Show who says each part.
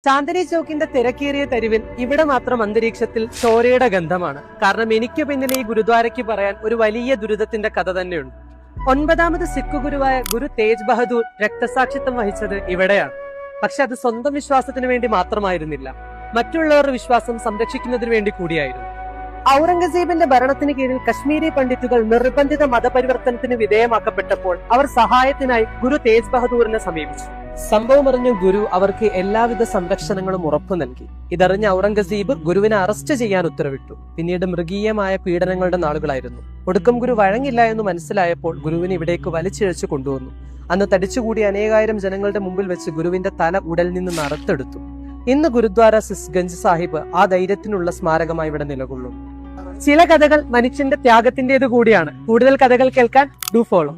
Speaker 1: ചാന്ദിനി ചൗക്കിന്റെ തിരക്കേറിയ തെരുവിൽ ഇവിടെ മാത്രം അന്തരീക്ഷത്തിൽ ചോരയുടെ ഗന്ധമാണ്. കാരണം എനിക്ക് പിന്നിൽ ഈ ഗുരുദ്വാരയ്ക്ക് പറയാൻ ഒരു വലിയ ദുരിതത്തിന്റെ കഥ തന്നെയുണ്ട്. 9ാമത് സിഖ് ഗുരുവായ ഗുരു തേജ് ബഹദൂർ രക്തസാക്ഷിത്വം വഹിച്ചത് ഇവിടെയാണ്. പക്ഷെ അത് സ്വന്തം വിശ്വാസത്തിന് വേണ്ടി മാത്രമായിരുന്നില്ല, മറ്റുള്ളവരുടെ വിശ്വാസം സംരക്ഷിക്കുന്നതിന് വേണ്ടി കൂടിയായിരുന്നു. ഔറംഗസീബിന്റെ ഭരണത്തിന് കീഴിൽ കശ്മീരി പണ്ഡിറ്റുകൾ നിർബന്ധിത മതപരിവർത്തനത്തിന് വിധേയമാക്കപ്പെട്ടപ്പോൾ അവർ സഹായത്തിനായി ഗുരു തേജ് ബഹദൂറിനെ സമീപിച്ചു. സംഭവം അറിഞ്ഞ ഗുരു അവർക്ക് എല്ലാവിധ സംരക്ഷണങ്ങളും ഉറപ്പു നൽകി. ഇതറിഞ്ഞ ഔറംഗസീബ് ഗുരുവിനെ അറസ്റ്റ് ചെയ്യാൻ ഉത്തരവിട്ടു. പിന്നീട് മൃഗീയമായ പീഡനങ്ങളുടെ നാളുകളായിരുന്നു. ഒടുക്കം ഗുരു വഴങ്ങില്ല എന്ന് മനസ്സിലായപ്പോൾ ഗുരുവിനെ ഇവിടേക്ക് വലിച്ചിഴച്ചു കൊണ്ടുവന്നു. അന്ന് തടിച്ചുകൂടി അനേകായിരം ജനങ്ങളുടെ മുമ്പിൽ വെച്ച് ഗുരുവിന്റെ തല ഉടലിൽ നിന്ന് നറുത്തെടുത്തു. ഇന്ന് ഗുരുദ്വാര സിസ്ഗഞ്ച് സാഹിബ് ആ ധൈര്യത്തിനുള്ള സ്മാരകമായി ഇവിടെ നിലകൊള്ളുന്നു. ചില കഥകൾ മനുഷ്യന്റെ ത്യാഗത്തിന്റേത് കൂടിയാണ്. കൂടുതൽ കഥകൾ കേൾക്കാൻ ഡു ഫോളോ.